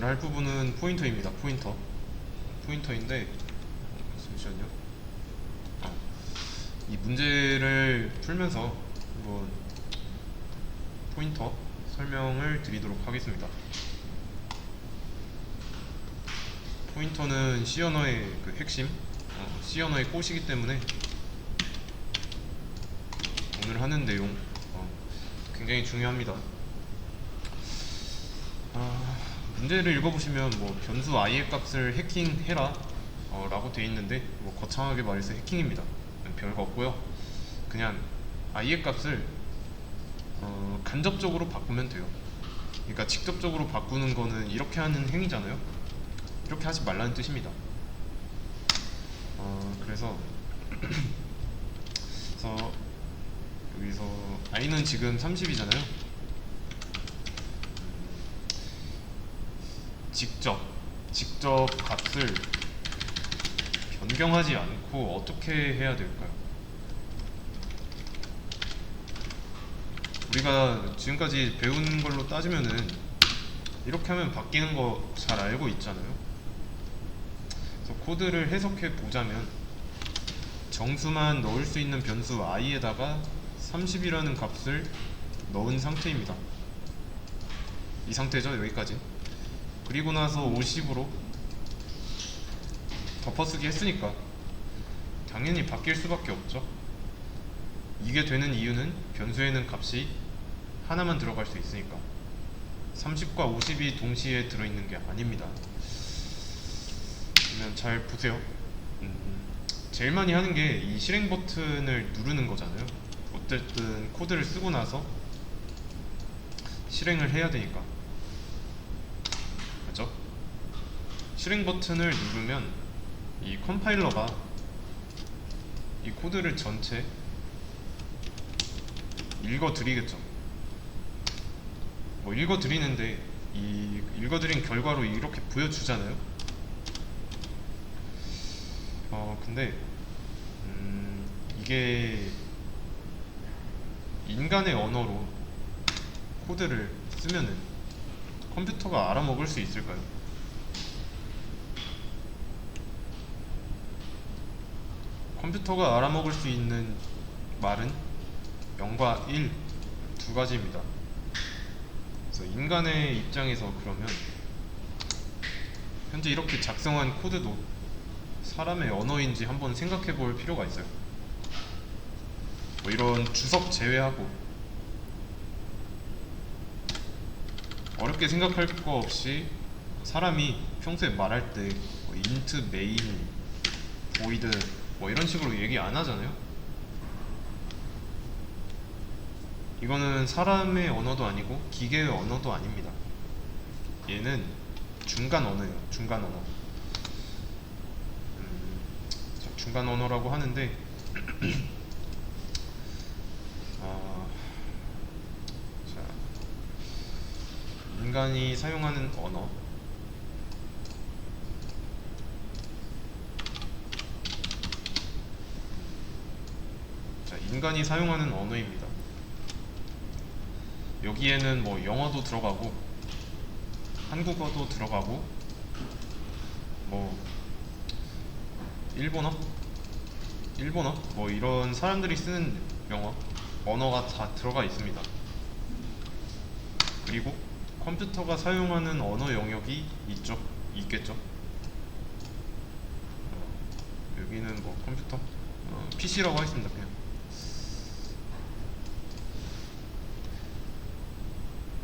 오늘 할 부분은 포인터입니다. 포인터인데 잠시만요. 이 문제를 풀면서 한번 포인터 설명을 드리도록 하겠습니다. 포인터는 C 언어의 그 핵심, C 언어의 꽃이기 때문에 오늘 하는 내용 굉장히 중요합니다. 문제를 읽어보시면 뭐 변수 i의 값을 해킹해라 라고 되어 있는데 뭐 거창하게 말해서 해킹입니다. 별거 없고요. 그냥 i의 값을 간접적으로 바꾸면 돼요. 그러니까 직접적으로 바꾸는 거는 이렇게 하는 행위잖아요. 이렇게 하지 말라는 뜻입니다. 그래서 여기서 i는 지금 30이잖아요. 직접 값을 변경하지 않고 어떻게 해야 될까요? 우리가 지금까지 배운 걸로 따지면은 이렇게 하면 바뀌는 거 잘 알고 있잖아요. 그래서 코드를 해석해 보자면 정수만 넣을 수 있는 변수 i에다가 30이라는 값을 넣은 상태입니다. 이 상태죠, 여기까지. 그리고 나서 50으로 덮어쓰기 했으니까 당연히 바뀔 수밖에 없죠. 이게 되는 이유는 변수에는 값이 하나만 들어갈 수 있으니까. 30과 50이 동시에 들어있는 게 아닙니다. 그러면 잘 보세요. 제일 많이 하는 게 이 실행 버튼을 누르는 거잖아요. 어쨌든 코드를 쓰고 나서 실행을 해야 되니까. 그렇죠? 실행 버튼을 누르면 이 컴파일러가 이 코드를 전체 읽어드리겠죠. 뭐 읽어드리는데 이 읽어드린 결과로 이렇게 보여주잖아요. 근데 이게 인간의 언어로 코드를 쓰면은 컴퓨터가 알아먹을 수 있을까요? 컴퓨터가 알아먹을 수 있는 말은 0과 1 두 가지입니다. 그래서 인간의 입장에서 그러면 현재 이렇게 작성한 코드도 사람의 언어인지 한번 생각해 볼 필요가 있어요. 뭐 이런 주석 제외하고 어렵게 생각할 거 없이 사람이 평소에 말할 때 뭐 int, main, void 뭐 이런 식으로 얘기 안 하잖아요. 이거는 사람의 언어도 아니고 기계의 언어도 아닙니다. 얘는 중간 언어예요. 중간 언어. 중간 언어라고 하는데 자, 인간이 사용하는 언어. 자, 인간이 사용하는 언어입니다. 여기에는 뭐 영어도 들어가고 한국어도 들어가고 뭐 일본어 뭐 이런 사람들이 쓰는 언어가 다 들어가 있습니다. 그리고 컴퓨터가 사용하는 언어 영역이 있겠죠. 여기는 뭐 컴퓨터 PC라고 하겠습니다. 그냥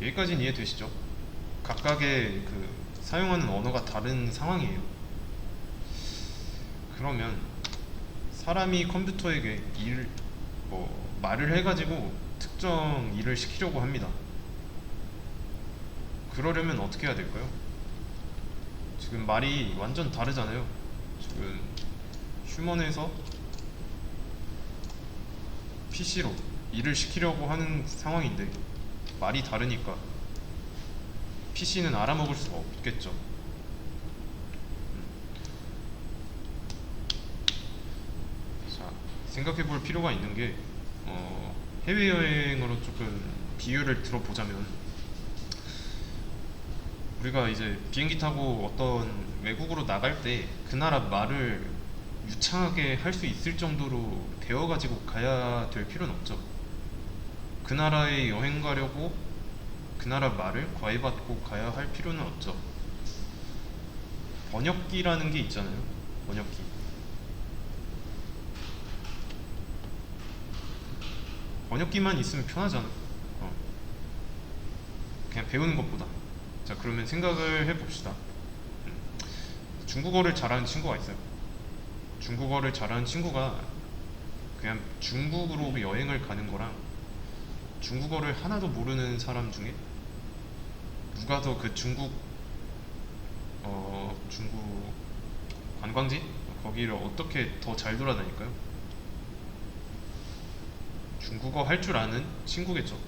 여기까지는 이해되시죠? 각각의 그 사용하는 언어가 다른 상황이에요. 그러면 사람이 컴퓨터에게 말을 해가지고 특정 일을 시키려고 합니다. 그러려면 어떻게 해야 될까요? 지금 말이 완전 다르잖아요. 지금 휴먼에서 PC로 일을 시키려고 하는 상황인데 말이 다르니까 PC는 알아먹을 수가 없겠죠. 자, 생각해 볼 필요가 있는 게 해외여행으로 조금 비유를 들어보자면 우리가 이제 비행기 타고 어떤 외국으로 나갈 때 그 나라 말을 유창하게 할 수 있을 정도로 배워가지고 가야 될 필요는 없죠. 그 나라에 여행 가려고 그 나라 말을 과외받고 가야 할 필요는 없죠. 번역기라는 게 있잖아요. 번역기. 번역기만 있으면 편하잖아. 어. 그냥 배우는 것보다. 자, 그러면 생각을 해봅시다. 중국어를 잘하는 친구가 있어요. 중국어를 잘하는 친구가 그냥 중국으로 여행을 가는 거랑 중국어를 하나도 모르는 사람 중에 누가 더 그 중국 관광지 거기를 어떻게 더 잘 돌아다닐까요? 중국어 할 줄 아는 친구겠죠.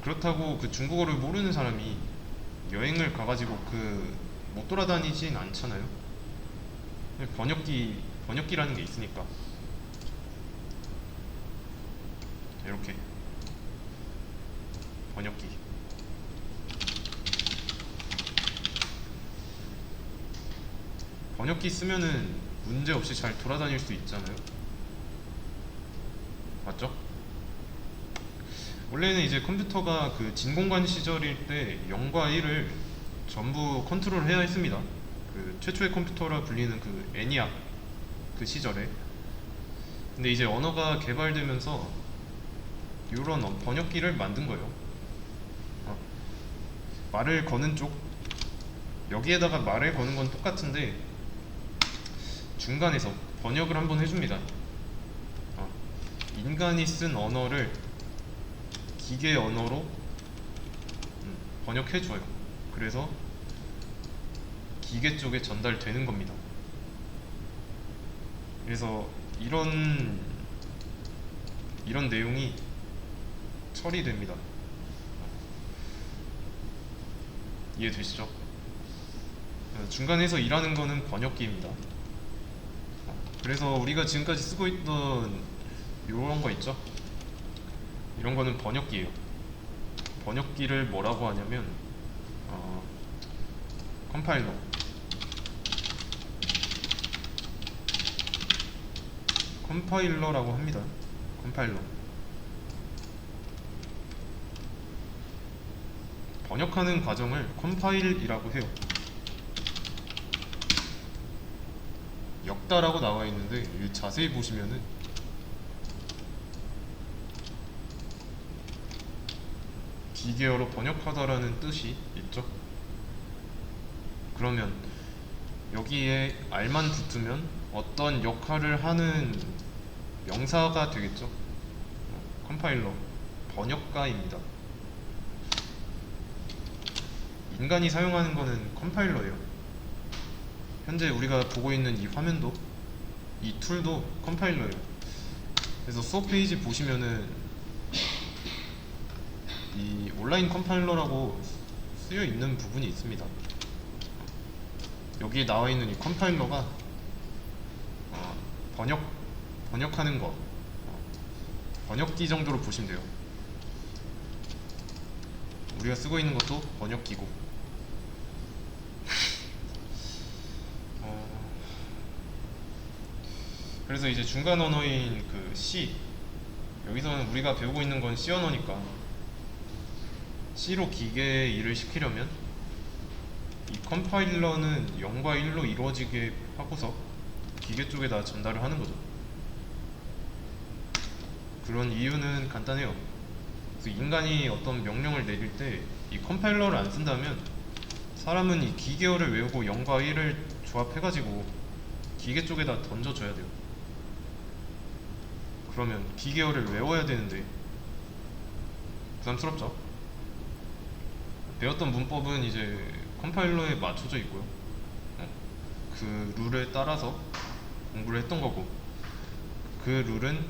그렇다고 그 중국어를 모르는 사람이 여행을 가가지고 그 못 돌아다니진 않잖아요. 번역기라는 게 있으니까. 이렇게 번역기. 번역기 쓰면은 문제 없이 잘 돌아다닐 수 있잖아요. 맞죠? 원래는 이제 컴퓨터가 그 진공관 시절일 때 0과 1을 전부 컨트롤 해야 했습니다. 그 최초의 컴퓨터라 불리는 그 애니악 그 시절에. 근데 이제 언어가 개발되면서 이런 번역기를 만든 거예요. 어, 말을 거는 쪽 여기에다가 말을 거는 건 똑같은데 중간에서 번역을 한번 해줍니다. 인간이 쓴 언어를 기계 언어로 번역해줘요. 그래서 기계 쪽에 전달되는 겁니다. 그래서 이런 내용이 처리됩니다. 이해되시죠? 중간에서 일하는 거는 번역기입니다. 그래서 우리가 지금까지 쓰고 있던 이런 거 있죠? 이런 거는 번역기예요. 번역기를 뭐라고 하냐면 컴파일러. 컴파일러라고 합니다. 컴파일러. 번역하는 과정을 컴파일이라고 해요. 역다라고 나와 있는데 자세히 보시면은 기계어로 번역하다라는 뜻이 있죠. 그러면 여기에 R만 붙으면 어떤 역할을 하는 명사가 되겠죠. 컴파일러, 번역가입니다. 인간이 사용하는 거는 컴파일러예요. 현재 우리가 보고 있는 이 화면도, 이 툴도 컴파일러예요. 그래서 수업 페이지 보시면은 이 온라인 컴파일러라고 쓰여 있는 부분이 있습니다. 여기에 나와 있는 이 컴파일러가 번역하는 거, 번역기 정도로 보시면 돼요. 우리가 쓰고 있는 것도 번역기고. 그래서 이제 중간 언어인 그 C, 여기서는 우리가 배우고 있는 건 C 언어니까 C로 기계 일을 시키려면 이 컴파일러는 0과 1로 이루어지게 하고서 기계 쪽에다 전달을 하는 거죠. 그런 이유는 간단해요. 그래서 인간이 어떤 명령을 내릴 때 이 컴파일러를 안 쓴다면 사람은 이 기계어를 외우고 0과 1을 조합해가지고 기계 쪽에다 던져줘야 돼요. 그러면 기계어를 외워야 되는데 부담스럽죠? 배웠던 문법은 이제 컴파일러에 맞춰져 있고요. 그 룰에 따라서 공부를 했던 거고, 그 룰은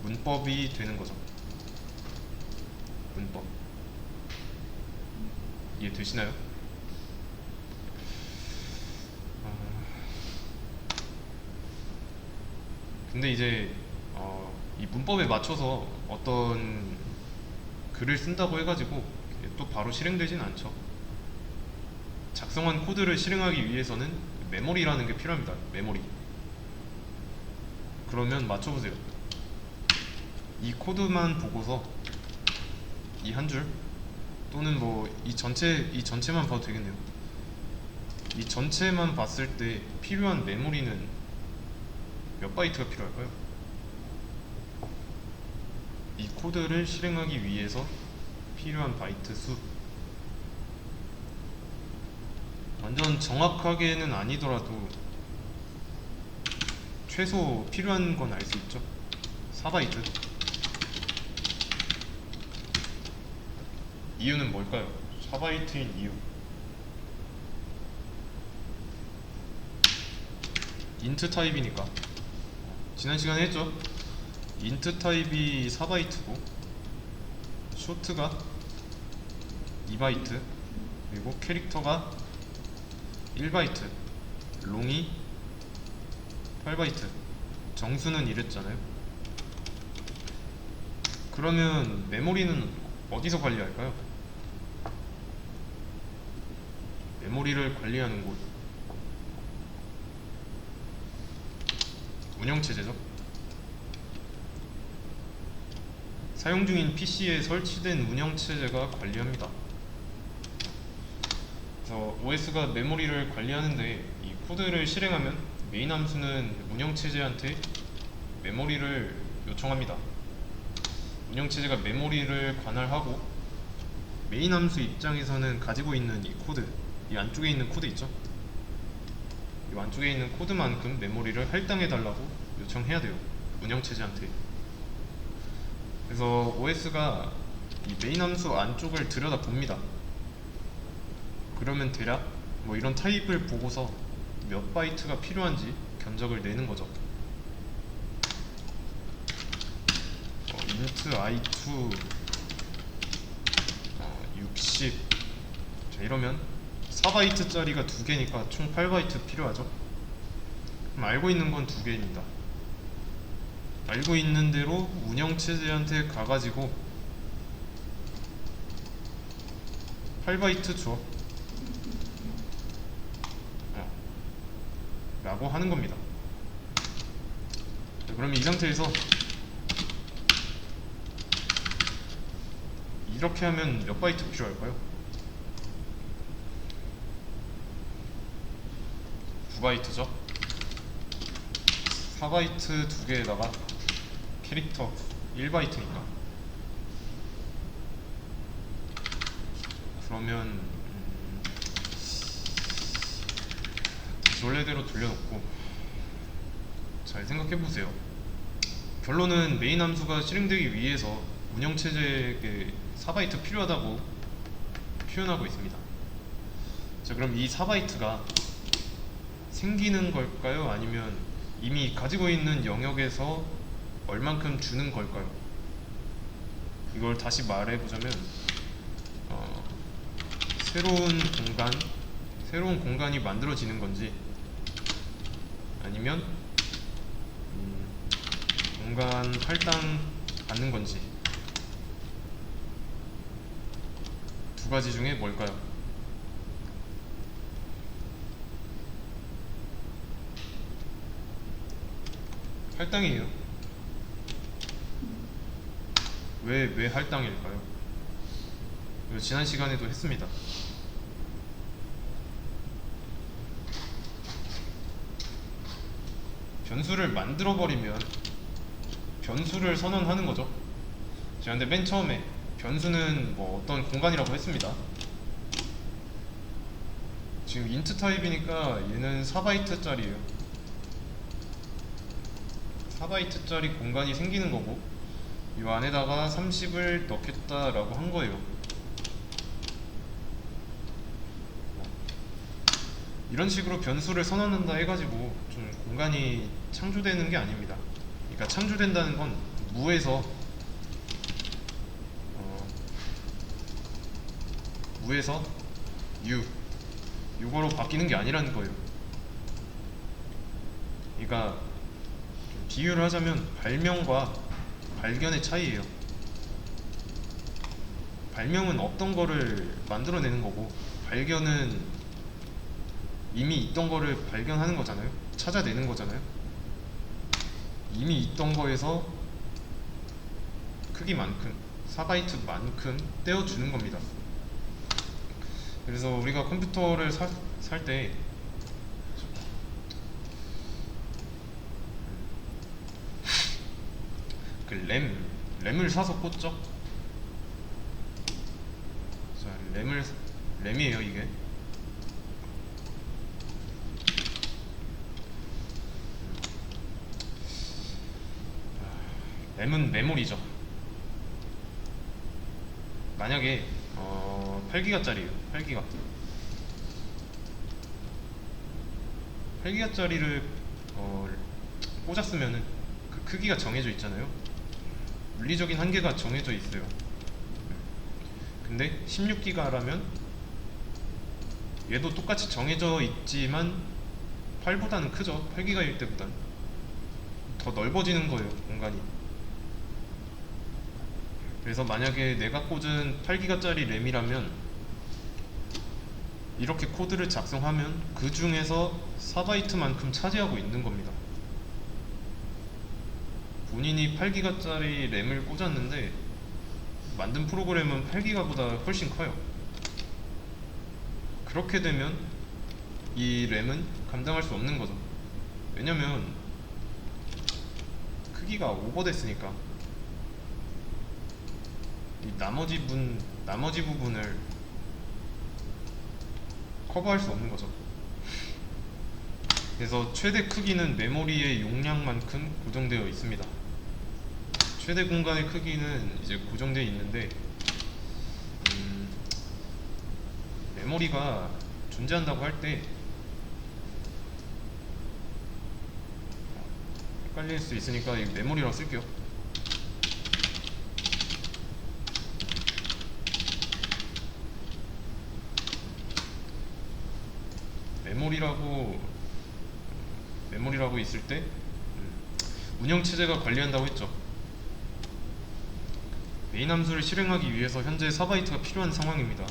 문법이 되는 거죠. 문법. 이해되시나요? 근데 이제 이 문법에 맞춰서 어떤 글을 쓴다고 해가지고 또 바로 실행되진 않죠. 작성한 코드를 실행하기 위해서는 메모리라는 게 필요합니다. 메모리. 그러면 맞춰보세요. 이 코드만 보고서 이 한 줄 또는 뭐 이 전체만 봐도 되겠네요. 이 전체만 봤을 때 필요한 메모리는 몇 바이트가 필요할까요? 이 코드를 실행하기 위해서 필요한 바이트 수, 완전 정확하게는 아니더라도 최소 필요한 건 알 수 있죠. 4바이트. 이유는 뭘까요? 4바이트인 이유. 인트 타입이니까. 지난 시간에 했죠. 인트 타입이 4바이트고 쇼트가 2바이트 그리고 캐릭터가 1바이트, 롱이 8바이트, 정수는 이랬잖아요. 그러면 메모리는 어디서 관리할까요? 메모리를 관리하는 곳, 운영체제죠. 사용 중인 PC에 설치된 운영체제가 관리합니다. 그래서 OS가 메모리를 관리하는데 이 코드를 실행하면 메인 함수는 운영체제한테 메모리를 요청합니다. 운영체제가 메모리를 관할하고 메인 함수 입장에서는 가지고 있는 이 코드, 이 안쪽에 있는 코드 있죠? 이 안쪽에 있는 코드만큼 메모리를 할당해 달라고 요청해야 돼요. 운영체제한테. 그래서 OS가 이 메인 함수 안쪽을 들여다 봅니다. 그러면 대략 뭐 이런 타입을 보고서 몇 바이트가 필요한지 견적을 내는 거죠. int i2 60. 자, 이러면 4바이트짜리가 2개니까 총 8바이트 필요하죠. 그럼 알고 있는 건 2개입니다. 알고 있는 대로 운영체제한테 가가지고 8바이트 줘 라고 하는 겁니다. 자, 그러면 이 상태에서 이렇게 하면 몇 바이트 필요할까요? 9바이트죠. 4바이트 2개에다가 캐릭터 1바이트니까 그러면 원래대로 돌려놓고 잘 생각해보세요. 결론은 메인 함수가 실행되기 위해서 운영체제에 4바이트 필요하다고 표현하고 있습니다. 자, 그럼 이 4바이트가 생기는 걸까요? 아니면 이미 가지고 있는 영역에서 얼만큼 주는 걸까요? 이걸 다시 말해보자면 새로운 공간이 만들어지는 건지 아니면 공간 할당 받는 건지 두 가지 중에 뭘까요? 할당이에요. 왜 할당일까요? 이거 지난 시간에도 했습니다. 변수를 만들어버리면 변수를 선언하는 거죠. 제가 근데 맨 처음에 변수는 뭐 어떤 공간이라고 했습니다. 지금 인트 타입이니까 얘는 4바이트짜리예요. 4바이트짜리 공간이 생기는 거고 이 안에다가 30을 넣겠다라고 한 거예요. 이런 식으로 변수를 선언한다 해가지고 좀 공간이 창조되는 게 아닙니다. 그러니까 창조된다는 건 무에서 이거로 바뀌는 게 아니라는 거예요. 그러니까 비유를 하자면 발명과 발견의 차이예요. 발명은 없던 거를 만들어내는 거고, 발견은 이미 있던 거를 발견하는 거잖아요. 찾아내는 거잖아요. 이미 있던 거에서 크기만큼, 4바이트만큼 떼어주는 겁니다. 그래서 우리가 컴퓨터를 살 때 그 램을 사서 꽂죠. 자, 램이에요 이게. 램은 메모리죠. 만약에 8기가짜리예요. 8기가짜리를 꽂았으면은 그 크기가 정해져 있잖아요. 물리적인 한계가 정해져 있어요. 근데 16기가라면 얘도 똑같이 정해져 있지만 8보다는 크죠. 8기가일 때보단 더 넓어지는 거예요, 공간이. 그래서 만약에 내가 꽂은 8기가짜리 램이라면 이렇게 코드를 작성하면 그 중에서 4바이트만큼 차지하고 있는 겁니다. 본인이 8기가짜리 램을 꽂았는데 만든 프로그램은 8기가보다 훨씬 커요. 그렇게 되면 이 램은 감당할 수 없는 거죠. 왜냐면 크기가 오버됐으니까. 이 나머지 부분을 커버할 수 없는 거죠. 그래서 최대 크기는 메모리의 용량만큼 고정되어 있습니다. 최대 공간의 크기는 이제 고정되어 있는데 메모리가 존재한다고 할 때 헷갈릴 수 있으니까 이 메모리라고 쓸게요. 메모리라고 있을 때 운영체제가 관리한다고 했죠. 메인 함수를 실행하기 위해서 현재 4바이트가 필요한 상황입니다.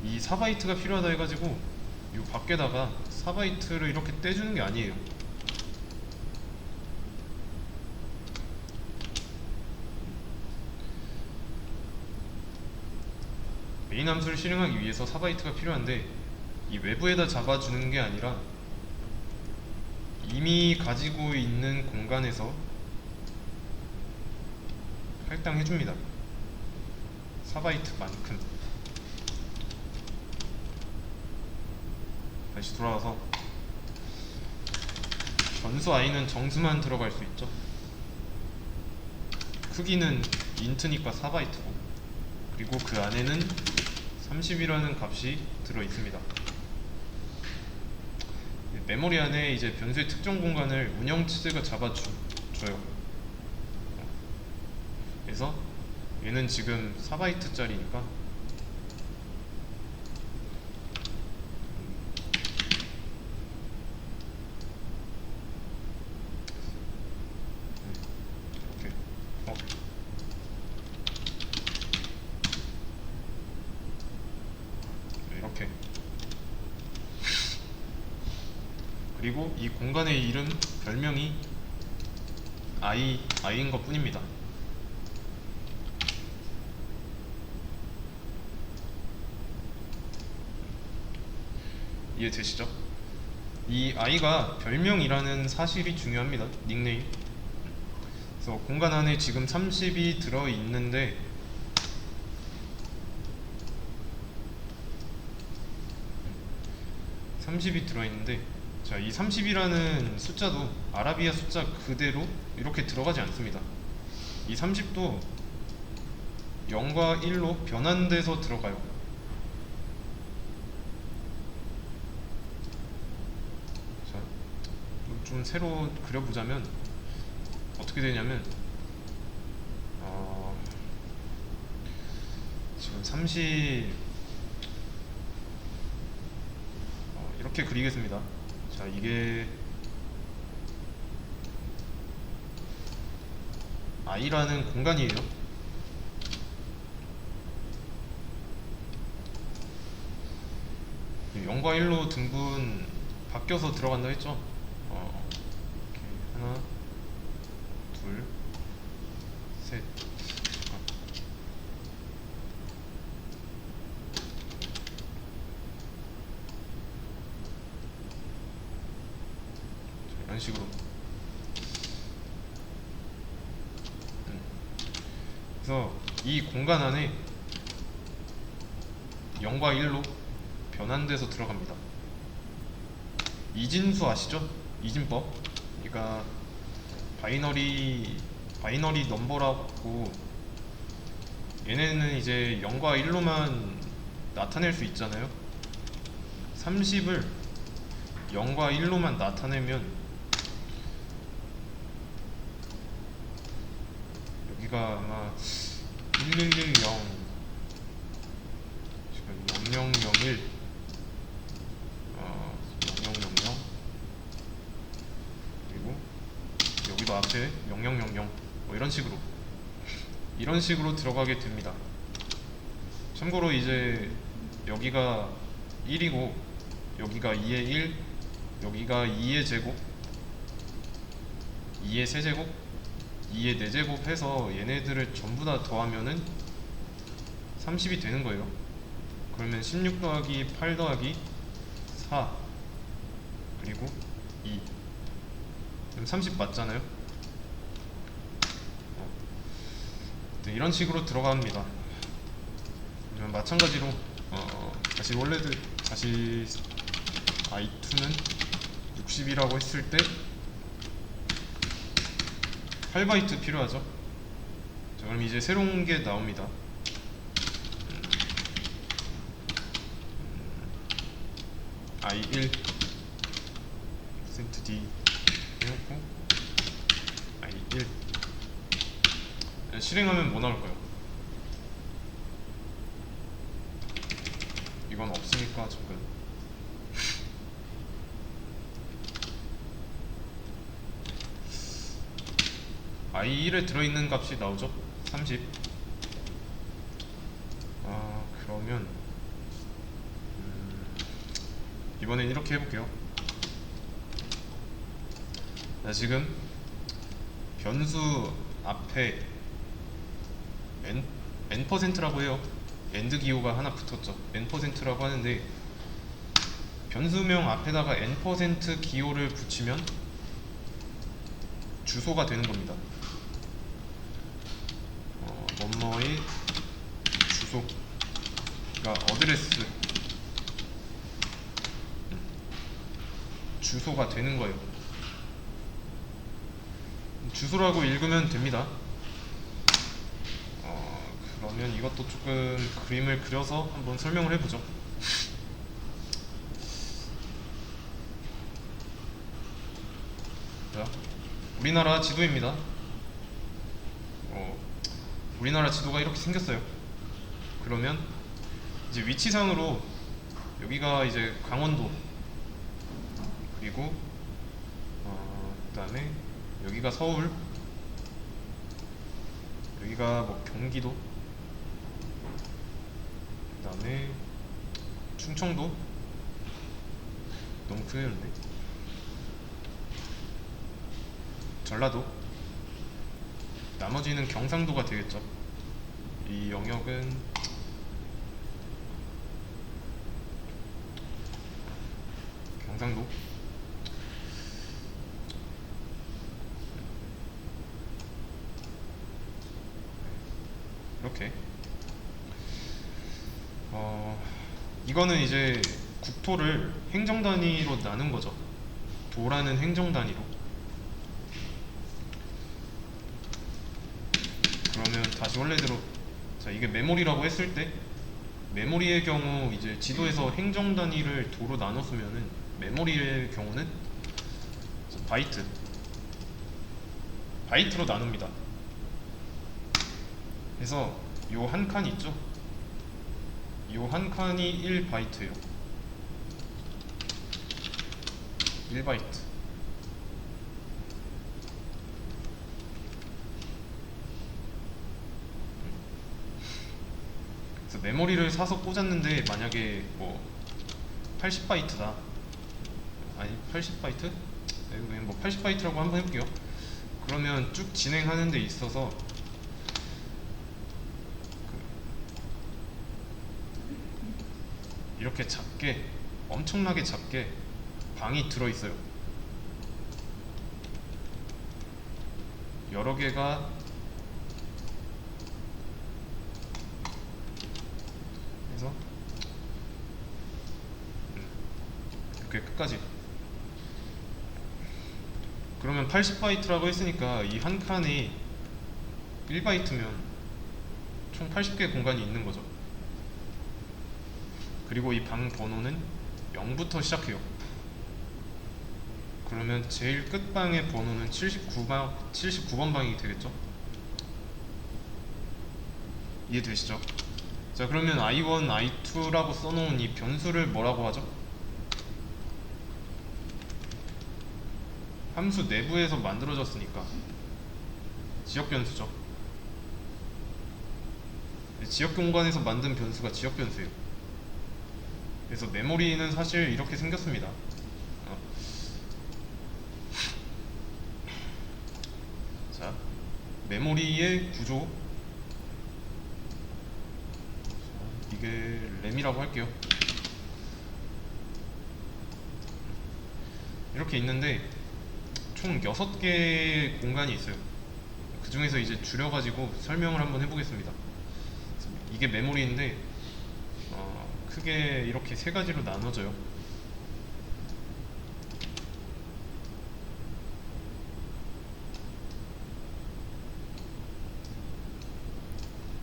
이 4바이트가 필요하다 해가지고 이 밖에다가 4바이트를 이렇게 떼주는 게 아니에요. 메인 함수를 실행하기 위해서 4바이트가 필요한데 이 외부에다 잡아주는 게 아니라 이미 가지고 있는 공간에서 할당해줍니다. 4바이트만큼. 다시 돌아와서 전수 i는 정수만 들어갈 수 있죠. 크기는 인트니까 4바이트고, 그리고 그 안에는 30이라는 값이 들어있습니다. 메모리 안에 이제 변수의 특정 공간을 운영체제가 잡아줘요. 그래서 얘는 지금 4바이트짜리니까 이렇게. 그리고 이 공간의 이름, 별명이 i인 것 뿐입니다. 이해되시죠? 이 i가 별명이라는 사실이 중요합니다. 닉네임. 그래서 공간 안에 지금 30이 들어있는데 자, 이 30이라는 숫자도 아라비아 숫자 그대로 이렇게 들어가지 않습니다. 이 30도 0과 1로 변환돼서 들어가요. 자, 좀 새로 그려보자면 어떻게 되냐면 지금 30 이렇게 그리겠습니다. 자, 이게 i라는 공간이에요. 0과 1로 등분 바뀌어서 들어간다 했죠. 이렇게 하나, 둘, 셋. 이런 식으로. 그래서 이 공간 안에 0과 1로 변환돼서 들어갑니다. 이진수 아시죠? 이진법. 그러니까 바이너리 넘버라고, 얘네는 이제 0과 1로만 나타낼 수 있잖아요. 30을 0과 1로만 나타내면 여기가 아마 1110 지금 0001 0000 그리고 여기도 앞에 0000 뭐 이런 식으로 들어가게 됩니다. 참고로 이제 여기가 1이고 여기가 2의 1, 여기가 2의 제곱, 2의 세제곱, 2의 4제곱 해서 얘네들을 전부 다 더하면은 30이 되는 거예요. 그러면 16 더하기 8 더하기 4 그리고 2, 그럼 30 맞잖아요. 이런 식으로 들어갑니다. 마찬가지로 다시 i2는 60이라고 했을 때 8바이트 필요하죠. 자, 그럼 이제 새로운 게 나옵니다. i1 %d 해놓고 i1 실행하면 뭐 나올까요? 이건 없으니까 조금 i1에 들어있는 값이 나오죠. 30. 그러면 이번엔 이렇게 해볼게요. 자, 지금 변수 앞에 n%라고 해요. 엔드 기호가 하나 붙었죠. n%라고 하는데 변수명 앞에다가 n% 기호를 붙이면 주소가 되는 겁니다. 뭐뭐의 주소, 그러니까 어드레스, 주소가 되는 거예요. 주소라고 읽으면 됩니다. 그러면 이것도 조금 그림을 그려서 한번 설명을 해보죠. 자, 우리나라 지도입니다. 우리나라 지도가 이렇게 생겼어요. 그러면 이제 위치상으로 여기가 이제 강원도, 그리고 그 다음에 여기가 서울, 여기가 뭐 경기도, 그 다음에 충청도, 너무 크겠는데, 전라도, 나머지는 경상도가 되겠죠. 이 영역은 경상도, 이렇게. 이거는 이제 국토를 행정 단위로 나눈 거죠. 도라는 행정 단위로. 그러면 다시 원래대로, 자, 이게 메모리라고 했을 때, 메모리의 경우 이제 지도에서 행정 단위를 도로 나눴으면은 메모리의 경우는 바이트로 나눕니다. 그래서 요 한 칸 있죠? 요 한 칸이 1바이트예요. 1바이트. 그래서 메모리를 사서 꽂았는데 만약에 뭐 80바이트다. 아니 80바이트? 그냥 뭐 80바이트라고 한번 해볼게요. 그러면 쭉 진행하는 데 있어서 이렇게 작게, 엄청나게 작게 방이 들어있어요. 여러 개가 해서 이렇게 끝까지. 그러면 80바이트라고 했으니까 이 한 칸이 1바이트면 총 80개의 공간이 있는 거죠. 그리고 이 방 번호는 0부터 시작해요. 그러면 제일 끝방의 번호는 79번 방이 되겠죠? 이해되시죠? 자, 그러면 i1, i2라고 써놓은 이 변수를 뭐라고 하죠? 함수 내부에서 만들어졌으니까 지역 변수죠. 지역 공간에서 만든 변수가 지역 변수예요. 그래서 메모리는 사실 이렇게 생겼습니다. 자, 메모리의 구조, 이게 램이라고 할게요. 이렇게 있는데 총 6개의 공간이 있어요. 그 중에서 이제 줄여가지고 설명을 한번 해보겠습니다. 이게 메모리인데 크게 이렇게 3가지로 나눠져요.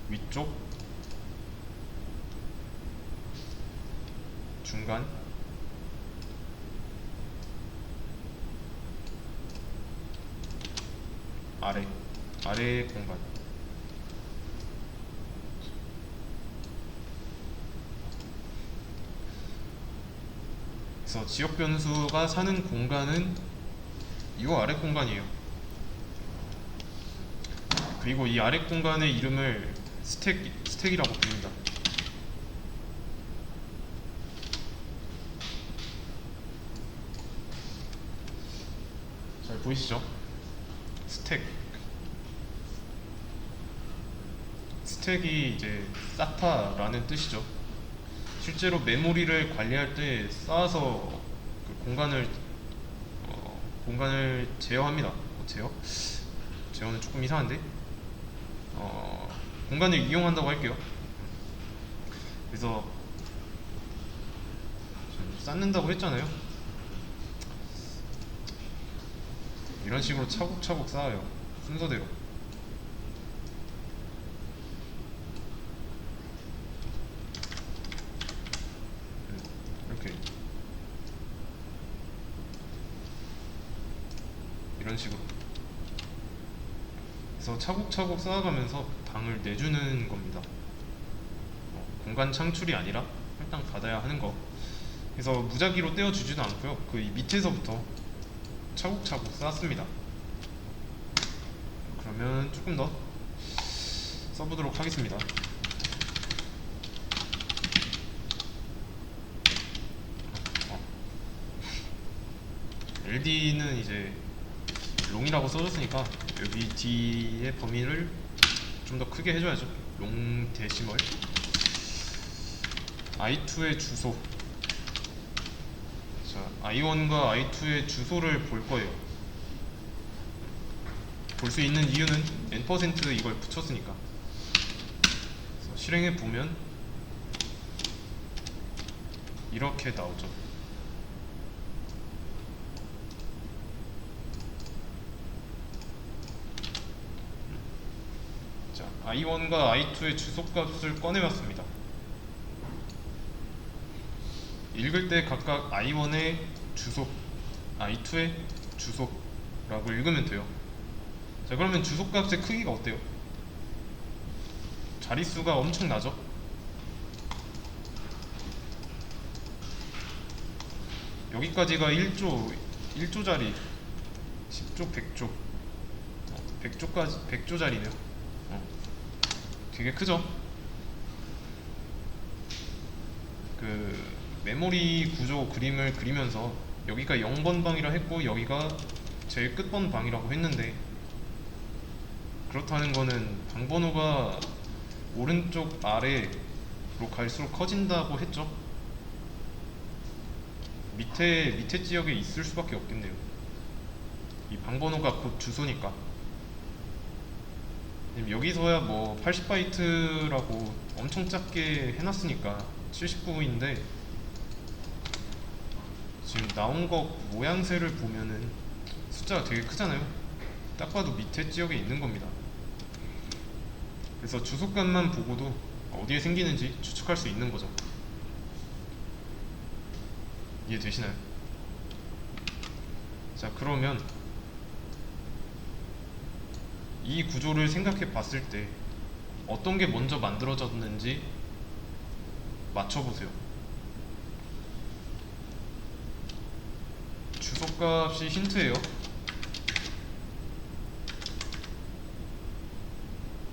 위쪽, 중간, 아래의 공간. 그래서 지역 변수가 사는 공간은 이 아래 공간이에요. 그리고 이 아래 공간의 이름을 스택이라고 부릅니다. 잘 보이시죠? 스택이 이제 쌓다라는 뜻이죠. 실제로 메모리를 관리할 때 쌓아서 그 공간을 제어합니다. 제어는 조금 이상한데 공간을 이용한다고 할게요. 그래서 쌓는다고 했잖아요. 이런 식으로 차곡차곡 쌓아요. 순서대로. 이렇게 이런 식으로. 그래서 차곡차곡 쌓아가면서 방을 내주는 겁니다. 공간 창출이 아니라 할당 받아야 하는 거. 그래서 무작위로 떼어주지도 않고요. 그 밑에서부터 차곡차곡 쌓습니다. 그러면 조금 더 써보도록 하겠습니다. LD는 이제 롱이라고 써줬으니까 여기 D의 범위를 좀 더 크게 해줘야죠. 롱 데시멀. i2의 주소. 자, i1과 i2의 주소를 볼 거예요. 볼 수 있는 이유는 n% 이걸 붙였으니까. 그래서 실행해 보면 이렇게 나오죠. 자, i1과 i2의 주소값을 꺼내왔습니다. 읽을 때 각각 i1의 주소, i2의 주소라고 읽으면 돼요. 자, 그러면 주소값의 크기가 어때요? 자릿수가 엄청나죠? 여기까지가 1조짜리 10조, 100조 100조짜리네요. 되게 크죠? 그 메모리 구조 그림을 그리면서 여기가 0번 방이라 했고 여기가 제일 끝번 방이라고 했는데, 그렇다는 거는 방 번호가 오른쪽 아래로 갈수록 커진다고 했죠. 밑에 지역에 있을 수밖에 없겠네요. 이 방 번호가 곧 주소니까. 여기서야 뭐 80바이트라고 엄청 작게 해놨으니까 79인데, 지금 나온 거 모양새를 보면은 숫자가 되게 크잖아요. 딱 봐도 밑에 지역에 있는 겁니다. 그래서 주소값만 보고도 어디에 생기는지 추측할 수 있는 거죠. 이해되시나요? 자, 그러면 이 구조를 생각해 봤을 때 어떤 게 먼저 만들어졌는지 맞춰보세요. 주소값이 힌트예요.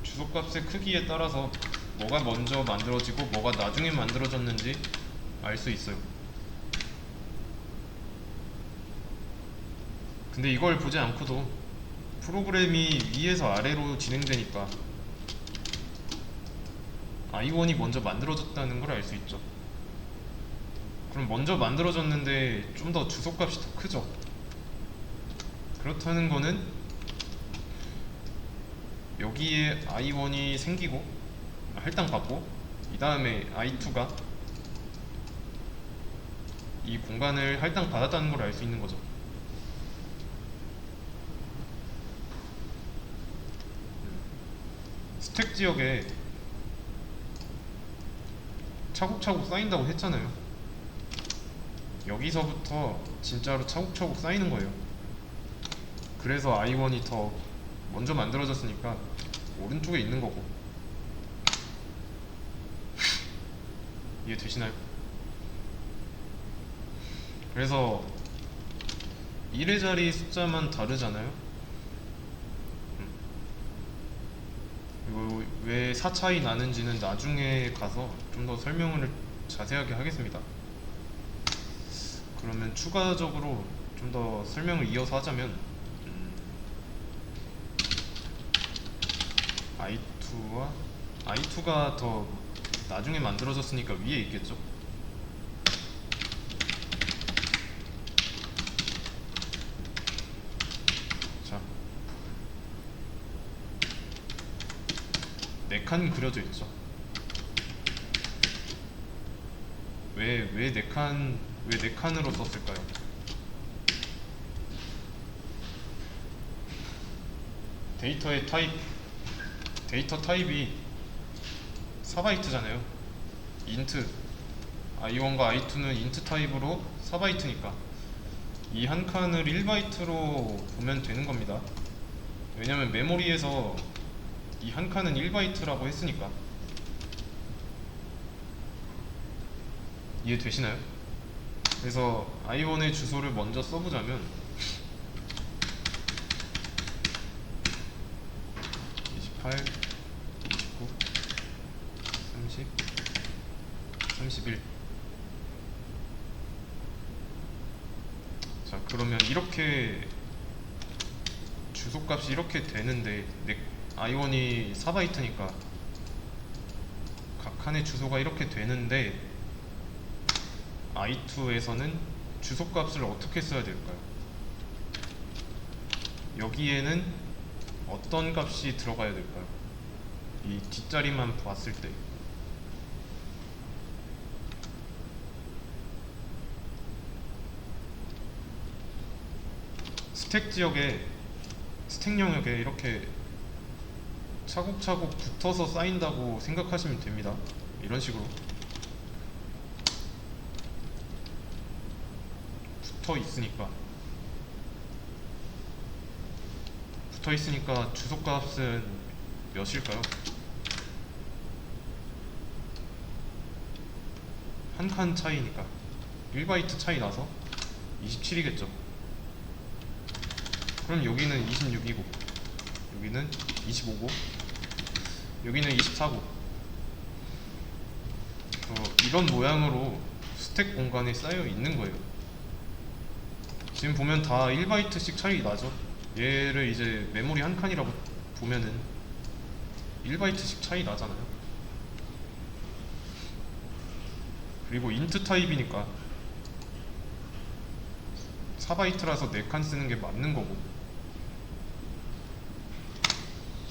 주소값의 크기에 따라서 뭐가 먼저 만들어지고 뭐가 나중에 만들어졌는지 알 수 있어요. 근데 이걸 보지 않고도 프로그램이 위에서 아래로 진행되니까 i1이 먼저 만들어졌다는 걸 알 수 있죠. 그럼 먼저 만들어졌는데 좀 더 주소값이 더 크죠. 그렇다는 거는 여기에 i1이 생기고 할당받고, 이 다음에 i2가 이 공간을 할당받았다는 걸 알 수 있는 거죠. 스택 지역에 차곡차곡 쌓인다고 했잖아요. 여기서부터 진짜로 차곡차곡 쌓이는 거예요. 그래서 i1이 더 먼저 만들어졌으니까 오른쪽에 있는 거고. 이해되시나요? 그래서 1의 자리 숫자만 다르잖아요. 그리고 왜 4 차이 나는지는 나중에 가서 좀 더 설명을 자세하게 하겠습니다. 그러면 추가적으로 좀 더 설명을 이어서 하자면, i2가 더 나중에 만들어졌으니까 위에 있겠죠. 자, 4칸 그려져 있죠. 왜 4칸으로 썼을까요? 데이터 타입이 4바이트잖아요. 인트, i1과 i2는 인트 타입으로 4바이트니까 이 한 칸을 1바이트로 보면 되는 겁니다. 왜냐면 메모리에서 이 한 칸은 1바이트라고 했으니까. 이해되시나요? 그래서 i1의 주소를 먼저 써보자면 28, 29, 30, 31. 자, 그러면 이렇게 주소값이 이렇게 되는데, i1이 4바이트니까 각 칸의 주소가 이렇게 되는데, i2에서는 주소값을 어떻게 써야 될까요? 여기에는 어떤 값이 들어가야 될까요? 이 뒷자리만 봤을 때. 스택 영역에 이렇게 차곡차곡 붙어서 쌓인다고 생각하시면 됩니다. 이런 식으로 붙어 있으니까 주소값은 몇일까요? 한 칸 차이니까 1바이트 차이 나서 27이겠죠. 그럼 여기는 26이고 여기는 25고 여기는 24고, 이런 모양으로 스택 공간에 쌓여 있는 거예요. 지금 보면 다 1바이트씩 차이 나죠. 얘를 이제 메모리 한 칸이라고 보면은 1바이트씩 차이 나잖아요. 그리고 인트 타입이니까 4바이트라서 4칸 쓰는 게 맞는 거고.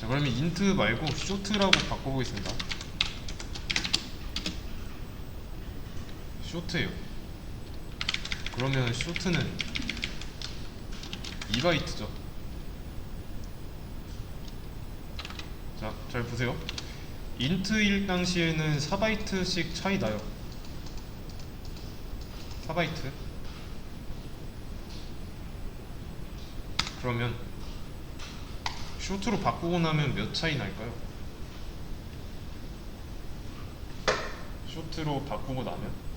자, 그러면 인트 말고 쇼트라고 바꿔보겠습니다. 쇼트예요. 그러면 쇼트는 2바이트죠. 자, 잘 보세요. 인트일 당시에는 4바이트씩 차이 나요. 4바이트. 그러면 쇼트로 바꾸고 나면 몇 차이 날까요? 쇼트로 바꾸고 나면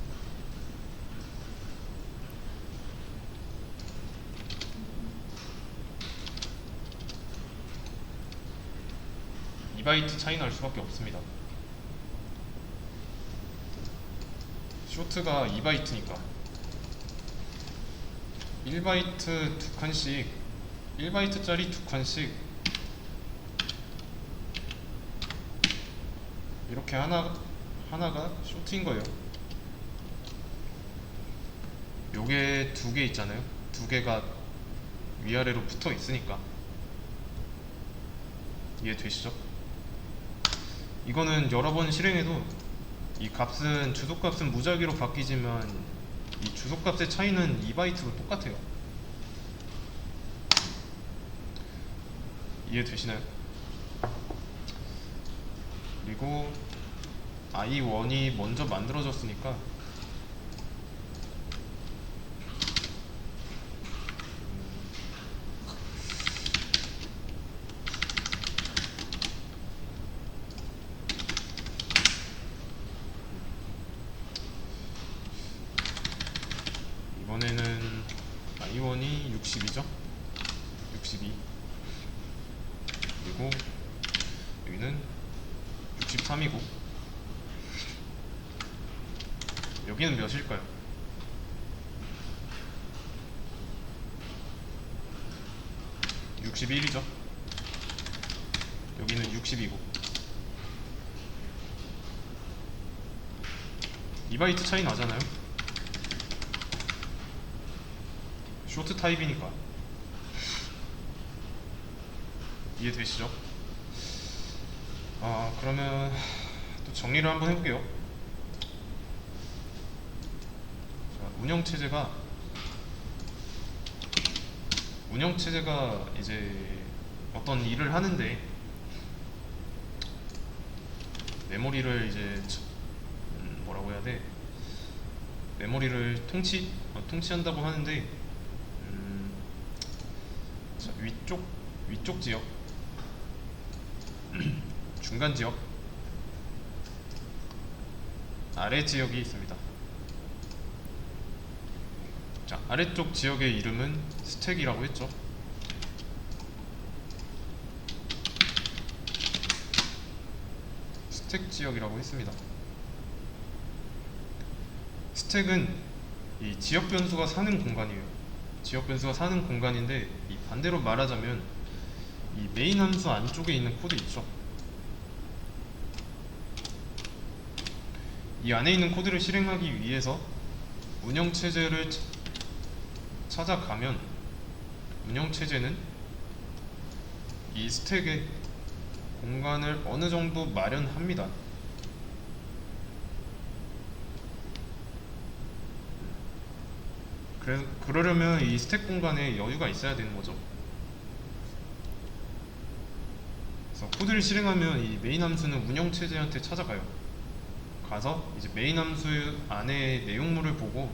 2바이트 차이 날 수밖에 없습니다. 쇼트가 2바이트니까 1바이트 2칸씩 1바이트짜리 2칸씩 이렇게 하나가 쇼트인 거예요. 요게 2개 있잖아요. 2개가 위아래로 붙어 있으니까. 이해되시죠? 이거는 여러 번 실행해도 이 값은 주소값은 무작위로 바뀌지만 이 주소값의 차이는 2바이트로 똑같아요. 이해되시나요? 그리고 i1이 먼저 만들어졌으니까 이번에는 i1이 60이죠? 62. 그리고 여기는 63이고 여기는 몇일까요? 이 61이죠? 여기는 60이고 2바이트 차이 나잖아요? 쇼트 타입이니까. 이해되시죠? 그러면 또 정리를 한번 해볼게요. 자, 운영체제가 이제 어떤 일을 하는데 메모리를 이제 뭐라고 해야 돼? 메모리를 통치한다고 하는데 자, 위쪽 지역 중간 지역 아래 지역이 있습니다. 자, 아래쪽 지역의 이름은 스택이라고 했죠. 스택 지역이라고 했습니다. 스택은 이 지역 변수가 사는 공간이에요. 지역 변수가 사는 공간인데 이 반대로 말하자면 이 메인 함수 안쪽에 있는 코드 있죠. 이 안에 있는 코드를 실행하기 위해서 운영체제를 찾아가면 운영체제는 이 스택에 공간을 어느 정도 마련합니다. 그러려면 이 스택 공간에 여유가 있어야 되는 거죠. 그래서 코드를 실행하면 이 메인 함수는 운영체제한테 찾아가요. 가서 이제 메인 함수 안에 내용물을 보고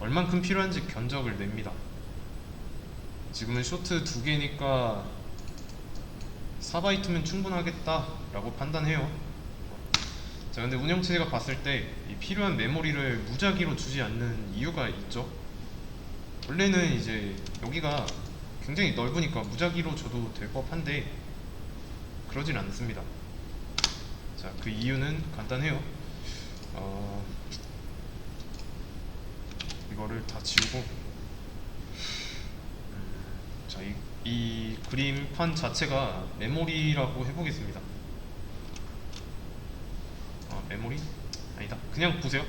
얼만큼 필요한지 견적을 냅니다. 지금은 쇼트 2개니까 4바이트면 충분하겠다 라고 판단해요. 자, 근데 운영체제가 봤을 때 이 필요한 메모리를 무작위로 주지 않는 이유가 있죠. 원래는 이제 여기가 굉장히 넓으니까 무작위로 줘도 될 법한데 그러진 않습니다. 자, 그 이유는 간단해요. 이거를 다 지우고 자, 이 그림판 자체가 메모리라고 해보겠습니다. 메모리? 아니다. 그냥 보세요.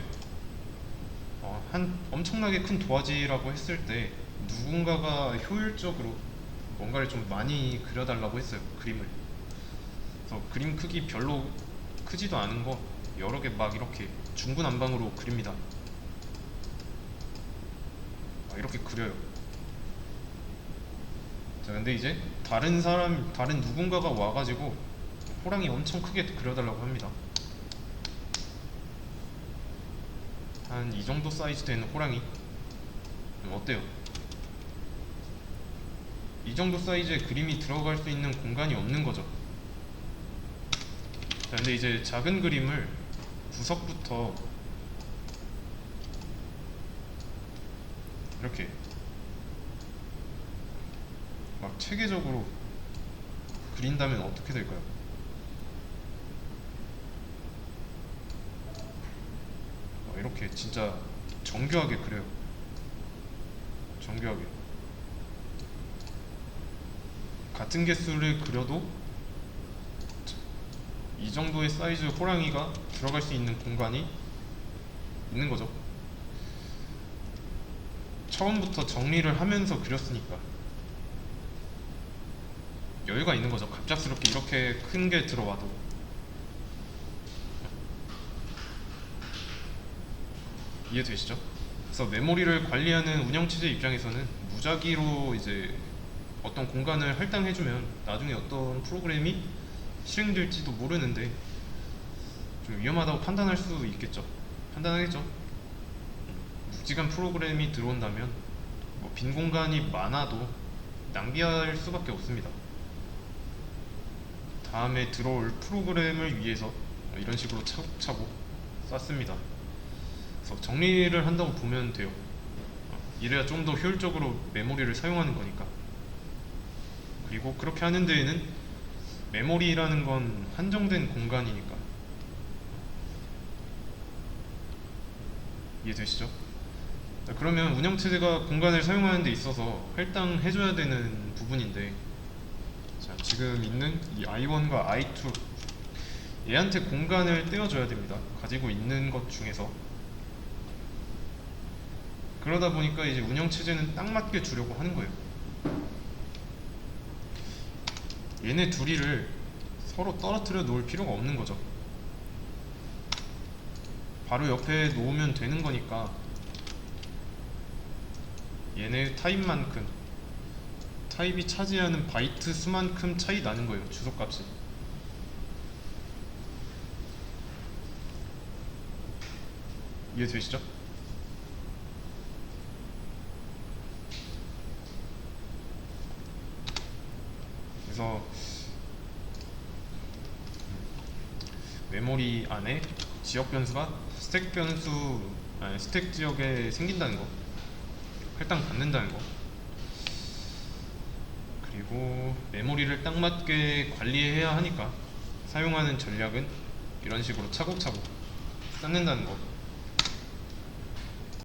한 엄청나게 큰 도화지라고 했을 때 누군가가 효율적으로 뭔가를 좀 많이 그려달라고 했어요. 그림을. 그래서 그림 크기 별로 크지도 않은 거 여러 개 막 이렇게 중구난방으로 그립니다. 이렇게 그려요. 자, 근데 이제 다른 누군가가 와가지고 호랑이 엄청 크게 그려달라고 합니다. 한 이 정도 사이즈 되는 호랑이. 어때요? 이 정도 사이즈의 그림이 들어갈 수 있는 공간이 없는 거죠. 자, 근데 이제 작은 그림을 구석부터 이렇게 막 체계적으로 그린다면 어떻게 될까요? 이렇게 진짜 정교하게 그려요. 정교하게. 같은 개수를 그려도 이 정도의 사이즈 호랑이가 들어갈 수 있는 공간이 있는 거죠. 처음부터 정리를 하면서 그렸으니까 여유가 있는 거죠. 갑작스럽게 이렇게 큰 게 들어와도. 이해되시죠? 그래서 메모리를 관리하는 운영체제 입장에서는 무작위로 이제 어떤 공간을 할당해주면 나중에 어떤 프로그램이 실행될지도 모르는데 좀 위험하다고 판단할 수 있겠죠. 판단하겠죠. 묵직한 프로그램이 들어온다면 빈 공간이 많아도 낭비할 수밖에 없습니다. 다음에 들어올 프로그램을 위해서 이런 식으로 차곡차곡 쌓습니다. 그래서 정리를 한다고 보면 돼요. 이래야 좀 더 효율적으로 메모리를 사용하는 거니까. 그리고 그렇게 하는 데에는 메모리라는 건 한정된 공간이니까. 이해되시죠? 그러면 운영체제가 공간을 사용하는 데 있어서 할당해줘야 되는 부분인데, 자, 지금 있는 이 i1과 i2 얘한테 공간을 떼어줘야 됩니다. 가지고 있는 것 중에서. 그러다 보니까 이제 운영체제는 딱 맞게 주려고 하는 거예요. 얘네 둘이를 서로 떨어뜨려 놓을 필요가 없는 거죠. 바로 옆에 놓으면 되는 거니까 얘네 타입만큼, 타입이 차지하는 바이트 수만큼 차이 나는 거예요. 주소값이. 이해되시죠? 그래서 메모리 안에 지역 변수가 스택 변수, 스택 지역에 생긴다는 거, 할당 받는다는 거, 그리고 메모리를 딱 맞게 관리해야 하니까 사용하는 전략은 이런 식으로 차곡차곡 쌓는다는 거.